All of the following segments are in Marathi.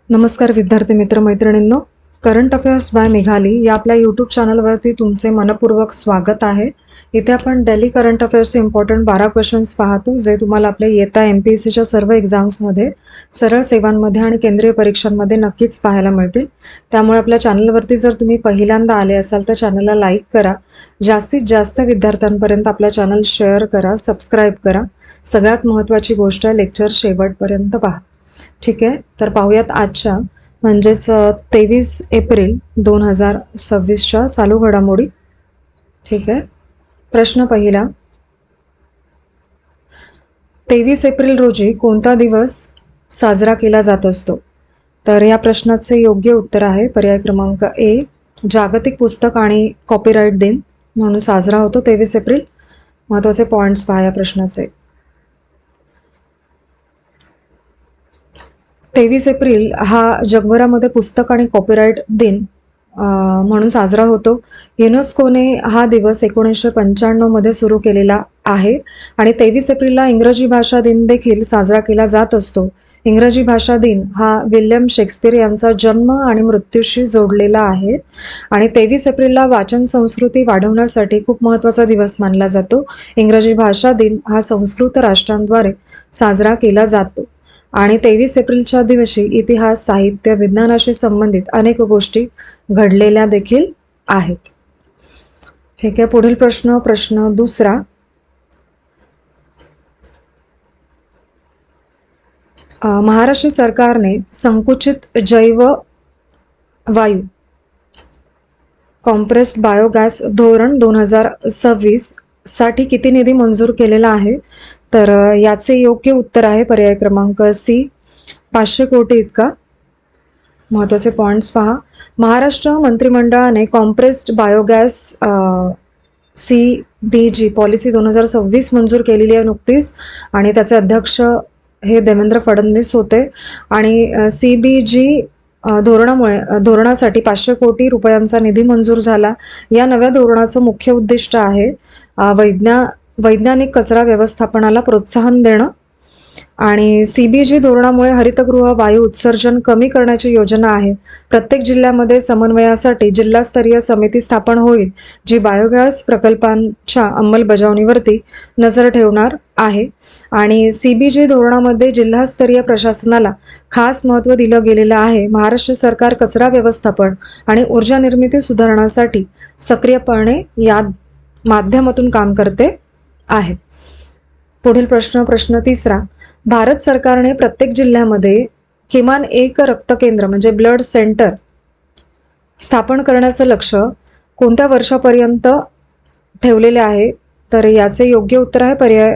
नमस्कार विद्यार्थी मित्र मैत्रिणींनो, करंट अफेअर्स बाय मेघाली या आपल्या यूट्यूब चॅनलवरती तुमचे मनपूर्वक स्वागत आहे. इथे आपण डेली करंट अफेअर्सचे इम्पॉर्टंट 12 क्वेश्चन्स पाहतो, जे तुम्हाला आपल्या येत्या MPSCच्या सर्व एक्झाम्समध्ये, सरळ सेवांमध्ये आणि केंद्रीय परीक्षांमध्ये नक्कीच पाहायला मिळतील. त्यामुळे आपल्या चॅनलवरती जर तुम्ही पहिल्यांदा आले असाल तर चॅनलला लाईक करा, जास्तीत जास्त विद्यार्थ्यांपर्यंत आपल्या चॅनल शेअर करा, सबस्क्राईब करा. सगळ्यात महत्त्वाची गोष्ट आहे, लेक्चर शेवटपर्यंत पहा. ठीक आहे, तर पाहूयात आजच्या म्हणजेच 23 एप्रिल 2026च्या चालू घडामोडी. ठीक आहे, प्रश्न पहिला, 23 एप्रिल रोजी कोणता दिवस साजरा केला जात असतो? तर या प्रश्नाचे योग्य उत्तर आहे पर्याय क्रमांक ए, जागतिक पुस्तक आणि कॉपीराईट दिन म्हणून साजरा होतो 23 एप्रिल. महत्त्वाचे पॉईंट्स पहा या प्रश्नाचे. 23 एप्रिल हा जगभरामध्ये पुस्तक आणि कॉपीराईट दिन म्हणून साजरा होतो. युनेस्कोने हा दिवस 1995 मध्ये सुरू केलेला आहे आणि 23 एप्रिलला इंग्रजी भाषा दिन देखील साजरा केला जात असतो. इंग्रजी भाषा दिन हा विल्यम शेक्सपियर यांचा जन्म आणि मृत्यूशी जोडलेला आहे आणि 23 एप्रिलला वाचन संस्कृती वाढवण्यासाठी खूप महत्त्वाचा दिवस मानला जातो. इंग्रजी भाषा दिन हा संस्कृत राष्ट्रांद्वारे साजरा केला जातो आणि 23 एप्रिलच्या दिवशी इतिहास, साहित्य, विज्ञानाशी संबंधित अनेक गोष्टी घडलेल्या देखील आहेत. ठीक आहे, पुढील प्रश्न दुसरा. महाराष्ट्र सरकारने संकुचित जैव वायू कॉम्प्रेस्ड बायोगॅस धोरण 2026 साठी किती निधी मंजूर केलेला आहे? तर याचे योग्य उत्तर आहे पर्याय क्रमांक सी, 500 कोटी इतका. महत्त्वाचे पॉईंट्स पहा. महाराष्ट्र मंत्रिमंडळाने कॉम्प्रेस्ड बायोगॅस CBG पॉलिसी 2026 मंजूर केलेली आहे नुकतीच आणि त्याचे अध्यक्ष हे देवेंद्र फडणवीस होते आणि CBG धोरणासाठी 500 कोटी रुपयांचा निधी मंजूर झाला. या नव्या धोरणाचं मुख्य उद्दिष्ट आहे वैज्ञानिक कचरा व्यवस्थापनाला प्रोत्साहन देणं आणि CBG धोरणामुळे हरितगृह वायू उत्सर्जन कमी करण्याची योजना आहे. प्रत्येक जिल्ह्यामध्ये समन्वयासाठी जिल्हास्तरीय समिती स्थापन होईल, जी बायोगॅस प्रकल्पांच्या अंमलबजावणीवरती नजर ठेवणार आहे आणि CBG धोरणामध्ये जिल्हास्तरीय प्रशासनाला खास महत्त्व दिलं गेलेलं आहे. महाराष्ट्र सरकार कचरा व्यवस्थापन आणि ऊर्जा निर्मिती सुधारण्यासाठी सक्रियपणे या माध्यमातून काम करते आहे. पुढील प्रश्न तिसरा. भारत सरकारने प्रत्येक जिल्ह्यामध्ये किमान एक रक्त केंद्र म्हणजे ब्लड सेंटर स्थापन करण्याचं लक्ष्य कोणत्या वर्षापर्यंत ठेवलेले आहे? तर याचे योग्य उत्तर आहे पर्याय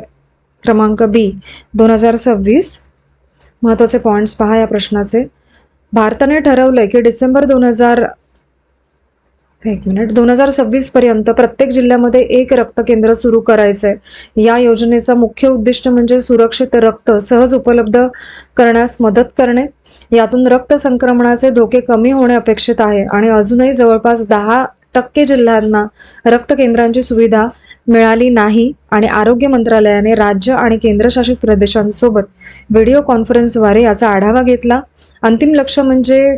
क्रमांक बी, 2026. महत्त्वाचे पॉईंट्स पहा या प्रश्नाचे. भारताने ठरवलंय की डिसेंबर 2026 पर्यंत प्रत्येक जिल्ह्यामध्ये एक रक्त केंद्र सुरू करायचंय. या योजनेचा मुख्य उद्दिष्ट म्हणजे सुरक्षित रक्त सहज उपलब्ध करण्यास मदत करणे. यातून रक्त संक्रमणाचे धोके कमी होणे अपेक्षित आहे आणि अजूनही जवळपास 10% जिल्ह्यांना रक्त केंद्रांची सुविधा मिळाली नाही आणि आरोग्य मंत्रालयाने राज्य आणि केंद्रशासित प्रदेशांसोबत व्हिडिओ कॉन्फरन्सद्वारे याचा आढावा घेतला. अंतिम लक्ष्य म्हणजे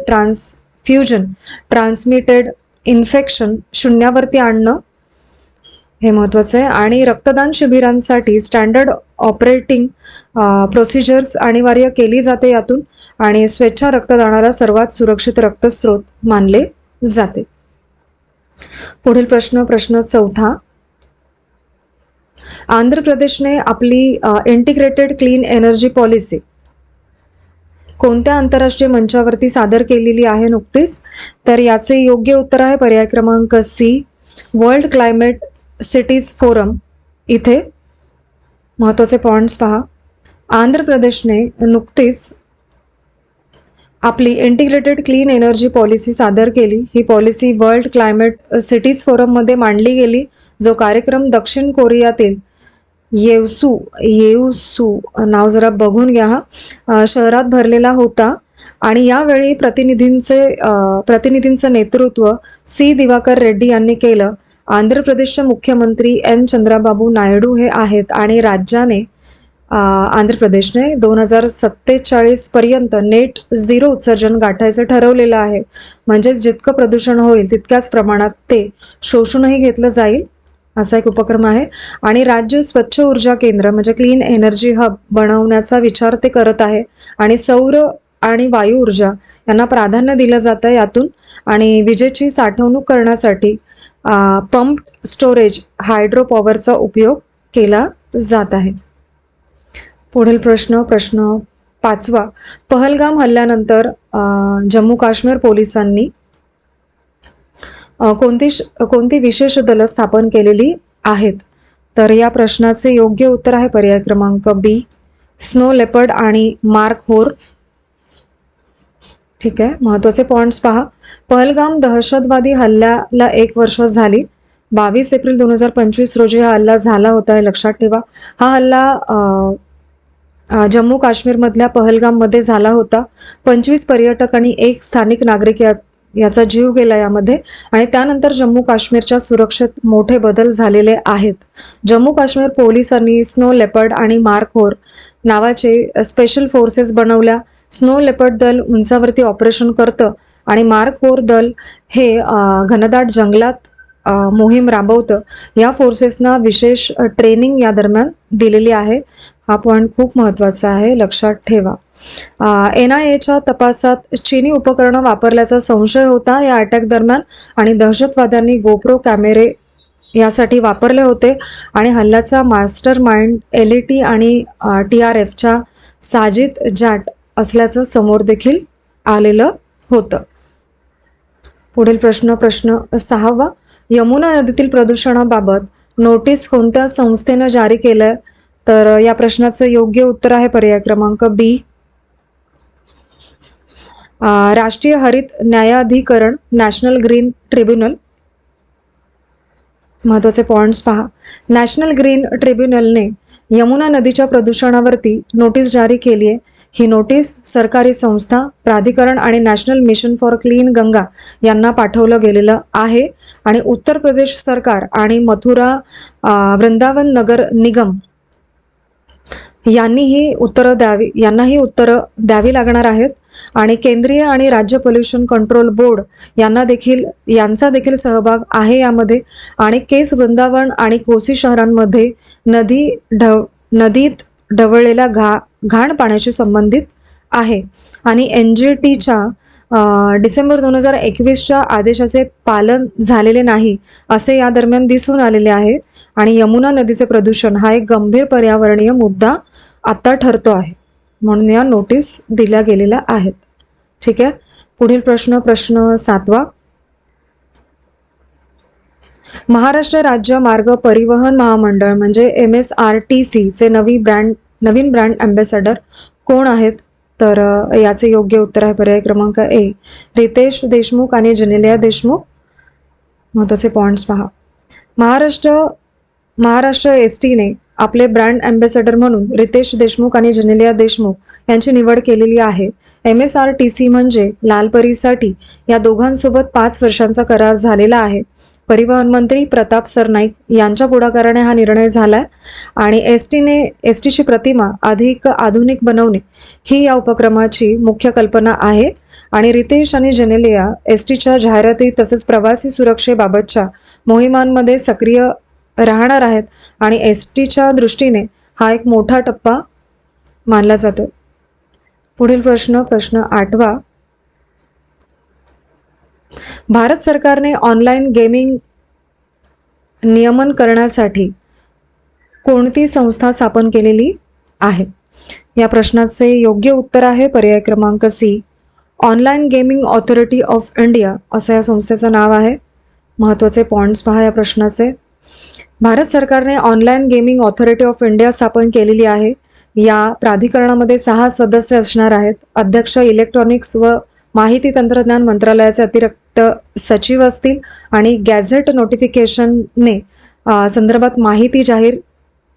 ट्रान्समिटेड इन्फेक्शन शून्यावरती आणणं, हे महत्त्वाचं आहे आणि रक्तदान शिबिरांसाठी स्टँडर्ड ऑपरेटिंग प्रोसिजर्स अनिवार्य केली जाते यातून आणि स्वेच्छा रक्तदानाला सर्वात सुरक्षित रक्तस्रोत मानले जाते. पुढील प्रश्न चौथा. आंध्र प्रदेशने आपली इंटिग्रेटेड क्लीन एनर्जी पॉलिसी कोणत्या आंतरराष्ट्रीय मंचावरती सादर केलेली आहे नुकतीच? तर याचे योग्य उत्तर आहे पर्याय क्रमांक C, world climate cities forum इथे. महत्त्वाचे पॉईंट्स पहा. आंध्र प्रदेशने नुकतीच आपली इंटिग्रेटेड क्लीन एनर्जी पॉलिसी सादर केली. ही पॉलिसी वर्ल्ड क्लायमेट सिटीज फोरममध्ये मांडली गेली, जो कार्यक्रम दक्षिण कोरियातील येऊसू नाव जरा बघून घ्या हा, शहरात भरलेला होता आणि यावेळी प्रतिनिधींचं नेतृत्व सी दिवाकर रेड्डी यांनी केलं. आंध्र प्रदेशचे मुख्यमंत्री N चंद्राबाबू नायडू हे आहेत आणि राज्याने आंध्र प्रदेशने 2047 पर्यंत नेट झिरो उत्सर्जन गाठायचं ठरवलेलं आहे. म्हणजेच जितकं प्रदूषण होईल तितक्याच प्रमाणात ते शोषूनही घेतलं जाईल, असा एक उपक्रम आहे. आणि राज्य स्वच्छ ऊर्जा केंद्र म्हणजे क्लीन एनर्जी हब बनवण्याचा विचार ते करत आहे. आणि सौर आणि वायू ऊर्जा यांना प्राधान्य दिलं जातं यातून. आणि विजेची साठवणूक करण्यासाठी पंप स्टोरेज हायड्रो पॉवरचा उपयोग केला जात आहे. पुढील प्रश्न 5वा. पहलगाम हल्ल्यानंतर जम्मू काश्मीर पोलिसांनी कोणती विशेष दलं स्थापन केलेली आहेत? तर या प्रश्नाचे योग्य उत्तर आहे पर्याय क्रमांक बी, स्नो लेपर्ड आणि मार्क होर. ठीक आहे, महत्त्वाचे पॉइंट्स पहा. पहलगाम दहशतवादी हल्ल्याला 1 वर्ष झाली. 22 एप्रिल 2025 रोजी हा हल्ला झाला होता, हे लक्षात ठेवा. हा हल्ला जम्मू काश्मीरमधल्या पहलगाममध्ये झाला होता. 25 पर्यटक आणि 1 स्थानिक नागरिक याचा जीव गेला यामध्ये. आणि त्यानंतर जम्मू काश्मीरच्या सुरक्षेत मोठे बदल झालेले आहेत. जम्मू काश्मीर पोलिसांनी स्नो लेपर्ड आणि मार्क होर नावाचे स्पेशल फोर्सेस बनवल्या. स्नो लेपर्ड दल उंचावरती ऑपरेशन करतं आणि मार्क होर दल हे घनदाट जंगलात मोहीम राबवतं. या फोर्सेसना विशेष ट्रेनिंग या दरम्यान दिलेली आहे. हा पॉईंट खूप महत्त्वाचा आहे, लक्षात ठेवा. NIAच्या तपासात चीनी उपकरणं वापरल्याचा संशय होता या अटॅक दरम्यान. आणि दहशतवाद्यांनी गोप्रो कॅमेरे यासाठी वापरले होते. आणि हल्ल्याचा मास्टर माइंड LET आणि TRFच्या साजिद जाट असल्याचं समोर देखील आलेलं होतं. पुढील प्रश्न 6वा. यमुना नदीतील प्रदूषणाबाबत नोटीस कोणत्या संस्थेनं जारी केलंय? तर या प्रश्नाचं योग्य उत्तर आहे पर्याय क्रमांक बी, राष्ट्रीय हरित न्यायाधिकरण, नॅशनल ग्रीन ट्रिब्युनल. महत्त्वाचे पॉइंट्स पहा. नॅशनल ग्रीन ट्रिब्युनलने यमुना नदीच्या प्रदूषणावरती नोटीस जारी केली आहे. ही नोटीस सरकारी संस्था, प्राधिकरण आणि national mission for clean Ganga यांना पाठवलं गेलेलं आहे. आणि उत्तर प्रदेश सरकार आणि मथुरा वृंदावन नगर निगम यांनाही उत्तरं द्यावी लागणार आहेत. आणि केंद्रीय आणि राज्य पोल्युशन कंट्रोल बोर्ड यांचा देखील सहभाग आहे यामध्ये. आणि केस वृंदावन आणि कोसी शहरांमध्ये नदीत ढवळलेल्या घाण पाण्याशी संबंधित आहे. आणि NGTच्या डिसेंबर 2021च्या आदेशाचे पालन झालेले नाही असे या दरम्यान दिसून आलेले आहे. आणि यमुना नदीचे प्रदूषण हा एक गंभीर पर्यावरणीय मुद्दा आता ठरतो आहे, म्हणून या नोटीस दिल्या गेलेल्या आहेत. ठीक आहे, पुढील प्रश्न 7वा. महाराष्ट्र राज्य मार्ग परिवहन महामंडळ म्हणजे MSRTC चे नवीन ब्रँड अँबॅसेडर कोण आहेत? तर याचे योग्य उत्तर आहे पर्याय क्रमांक ए, रितेश देशमुख आणि जेनेलिया देशमुख. महत्त्वाचे पॉइंट्स पहा. महाराष्ट्र STने आपले ब्रँड अँबॅसेडर म्हणून रितेश देशमुख आणि जेनेलिया देशमुख यांची निवड केलेली आहे. MSRTC म्हणजे लालपरीसाठी या दोघांसोबत 5 वर्षांचा करार झालेला आहे. परिवहन मंत्री प्रताप सरनाईक यांच्या पुढाकाराने हा निर्णय झालाय. आणि STची प्रतिमा अधिक आधुनिक बनवणे ही या उपक्रमाची मुख्य कल्पना आहे. आणि रितेश आणि जेनेलिया STच्या जाहिराती तसेच प्रवासी सुरक्षेबाबतच्या मोहिमांमध्ये सक्रिय राहणार आहेत. आणि STच्या दृष्टीने हा एक मोठा टप्पा मानला जातो. पुढील प्रश्न 8वा. भारत सरकारने ऑनलाईन गेमिंग नियमन करण्यासाठी कोणती संस्था स्थापन केलेली आहे? या प्रश्नाचे योग्य उत्तर आहे पर्याय क्रमांक C, online gaming authority of India असं या संस्थेचं नाव आहे. महत्त्वाचे पॉइंट्स पहा या प्रश्नाचे. भारत सरकारने online gaming authority of India स्थापन केलेली आहे. या प्राधिकरणामध्ये 6 सदस्य असणार आहेत. अध्यक्ष इलेक्ट्रॉनिक्स व माहिती तंत्रज्ञान मंत्रालयाचे अतिरिक्त सचिव असतील. आणि गॅझेट नोटिफिकेशनने संदर्भात माहिती जाहीर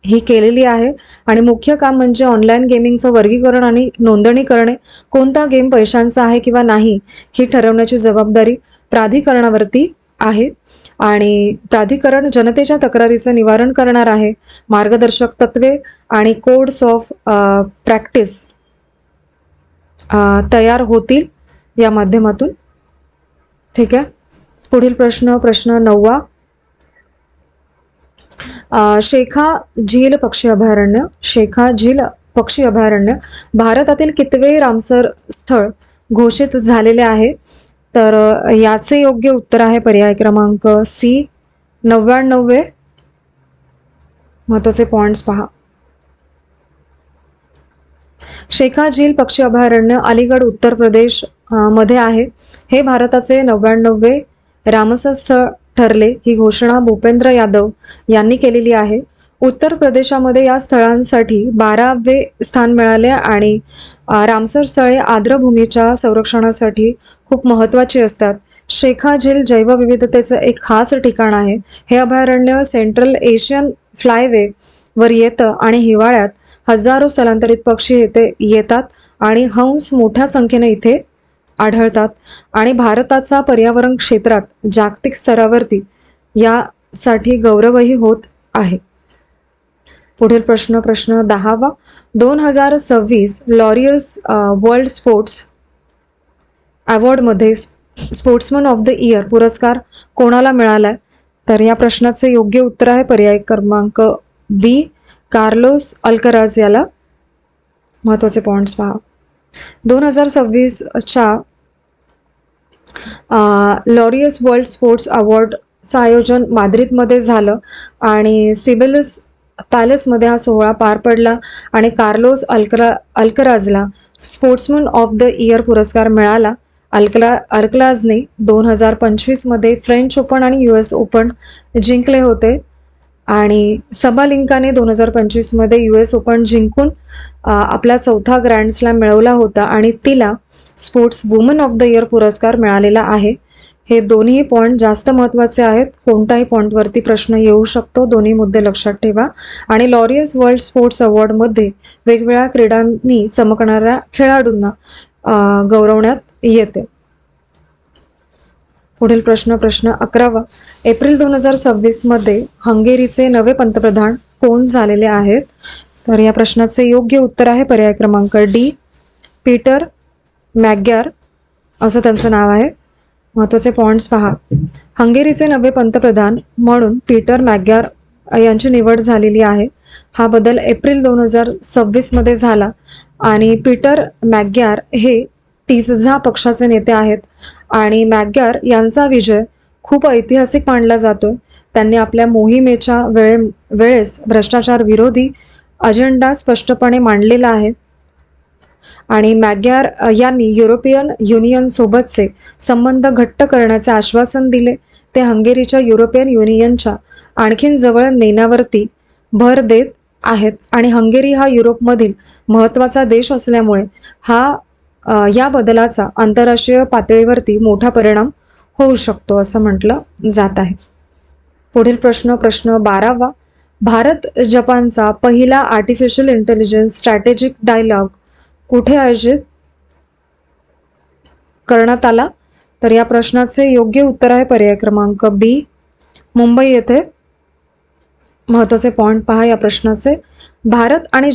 ही केलेली आहे. आणि मुख्य काम म्हणजे ऑनलाईन गेमिंगचं वर्गीकरण आणि नोंदणी करणे. कोणता गेम पैशांचा आहे किंवा नाही ही ठरवण्याची जबाबदारी प्राधिकरणावरती आहे आणि प्राधिकरण जनतेच्या तक्रारीचं निवारण करणार आहे. मार्गदर्शक तत्वे आणि कोड्स ऑफ प्रॅक्टिस तयार होतील या माध्यमातून. ठीक आहे. पुढील प्रश्न 9वा. शेखा झील पक्षी अभयारण्य, शेखा झील पक्षी अभयारण्य भारतातील कितवे रामसर स्थळ घोषित झालेले आहे? तर याचे योग्य उत्तर आहे पर्याय क्रमांक सी 99. महत्वाचे पॉइंट्स पहा. शेखा झील पक्षी अभयारण्य अलीगड उत्तर प्रदेश मध्ये आहे. हे भारताचे 99वे रामसर स्थळ ठरले. ही घोषणा भूपेंद्र यादव यांनी केलेली आहे. उत्तर प्रदेशामध्ये या स्थळांसाठी 12वे स्थान मिळाले आणि रामसर स्थळे आर्द्रभूमीच्या संरक्षणासाठी खूप महत्त्वाची असतात. शेखा झील जैवविविधतेचं एक खास ठिकाण आहे. हे अभयारण्य सेंट्रल एशियन फ्लायवे वर येतं आणि हिवाळ्यात हजारो स्थलांतरित पक्षी इथे येतात आणि हंस मोठ्या संख्येने इथे आढळतात आणि भारताचा पर्यावरण क्षेत्रात जागतिक स्तरावरती यासाठी गौरवही होत आहे. पुढील प्रश्न 10वा. 2026 लॉरियस वर्ल्ड स्पोर्ट्स अवॉर्डमध्ये स्पोर्ट्समन ऑफ द इयर पुरस्कार कोणाला मिळाला? तर या प्रश्नाचे योग्य उत्तर आहे पर्याय क्रमांक बी कार्लोस अल्कराज याला. महत्त्वाचे पॉइंट्स पहा. 2026च्या लॉरियस वर्ल्ड स्पोर्ट्स अवॉर्डचं आयोजन माद्रिदमध्ये झालं आणि सिबिलिस पॅलेसमध्ये हा सोहळा पार पडला आणि कार्लोस अल्कराजला स्पोर्ट्समन ऑफ द इयर पुरस्कार मिळाला. अल्कराजने 2025मध्ये फ्रेंच ओपन आणि US ओपन जिंकले होते आणि सबालिंकाने 2025मध्ये US ओपन जिंकून आपला चौथा ग्रँड स्लॅम मिळवला होता आणि तिला sports woman of the year पुरस्कार मिळालेला आहे. हे दोन्ही पॉईंट जास्त महत्त्वाचे आहेत. कोणत्याही पॉईंटवरती प्रश्न येऊ शकतो. दोन्ही मुद्दे लक्षात ठेवा. आणि लॉरियस वर्ल्ड स्पोर्ट्स अवॉर्डमध्ये वेगवेगळ्या क्रीडांनी चमकणाऱ्या खेळाडूंना गौरवण्यात येते. पुढील प्रश्न 11वा. एप्रिल 2026मध्ये हंगेरीचे नवे पंतप्रधान कोण झालेले आहेत? तर या प्रश्नाचे योग्य उत्तर आहे पर्याय क्रमांक डी पीटर मॅग्यार असं त्यांचं नाव आहे. महत्त्वाचे पॉइंट्स पहा. हंगेरीचे नवे पंतप्रधान म्हणून पीटर मॅग्यार यांची निवड झालेली आहे. हा बदल एप्रिल 2026मध्ये झाला आणि पीटर मॅग्यार हे टीसझा पक्षाचे नेते आहेत आणि मॅग्यार यांचा विजय खूप ऐतिहासिक मानला जातोय. त्यांनी आपल्या मोहिमेच्या वेळेस भ्रष्टाचार विरोधी अजेंडा स्पष्टपणे मांडलेला आहे आणि मॅग्यार यांनी युरोपियन युनियन सोबतचे संबंध घट्ट करण्याचे आश्वासन दिले. ते हंगेरीच्या युरोपियन युनियनच्या आणखीन जवळ नेण्यावरती भर देत आहेत आणि हंगेरी हा युरोपमधील महत्त्वाचा देश असल्यामुळे या बदलाचा आंतरराष्ट्रीय पातळीवरती मोठा परिणाम होऊ शकतो असं म्हटलं जात आहे. पुढील प्रश्न 12वा. भारत जपानचा पहिला आर्टिफिशियल इंटेलिजन्स स्ट्रॅटेजिक डायलॉग कुठे आयोजित करण्यात आला? तर या प्रश्नाचे योग्य उत्तर आहे पर्याय क्रमांक बी मुंबई येथे. महत्त्वाचे पॉइंट पहा या प्रश्नाचे. भारत आणि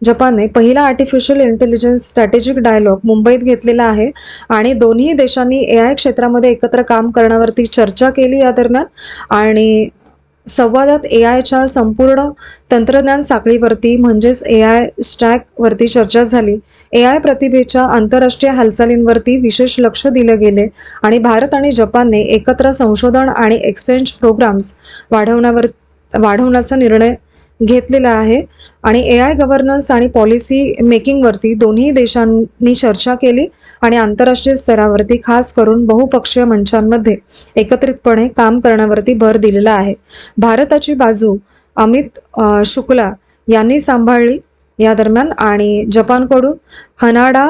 जपानने पहिला आर्टिफिशियल इंटेलिजन्स स्ट्रॅटेजिक डायलॉग मुंबईत घेतलेला आहे आणि दोन्ही देशांनी AI क्षेत्रामध्ये एकत्र काम करण्यावरती चर्चा केली या दरम्यान आणि संवादात AIच्या संपूर्ण तंत्रज्ञान साखळीवरती म्हणजेच AI स्टॅकवरती चर्चा झाली. AI प्रतिभेच्या आंतरराष्ट्रीय हालचालींवरती विशेष लक्ष दिले गेले आणि भारत आणि जपानने एकत्र संशोधन आणि एक्सचेंज प्रोग्राम्स वाढवण्याचा निर्णय घेतलेला आहे आणि AI गव्हर्नन्स आणि पॉलिसी मेकिंगवरती दोन्ही देशांनी चर्चा केली आणि आंतरराष्ट्रीय स्तरावरती खास करून बहुपक्षीय मंचांमध्ये एकत्रितपणे काम करण्यावरती भर दिलेला आहे. भारताची बाजू अमित शुक्ला यांनी सांभाळली या दरम्यान आणि जपानकडून हनाडा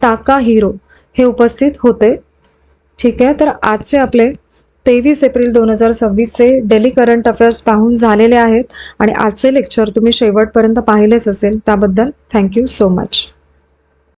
ताकाहिरो हे उपस्थित होते. ठीक आहे. तर आजचे आपले 23 एप्रिल 2026चे डेली करंट अफेअर्स पाहून झालेले आहेत आणि आजचे लेक्चर तुम्ही शेवटपर्यंत पाहिलेच असेल. त्याबद्दल थँक्यू सो मच.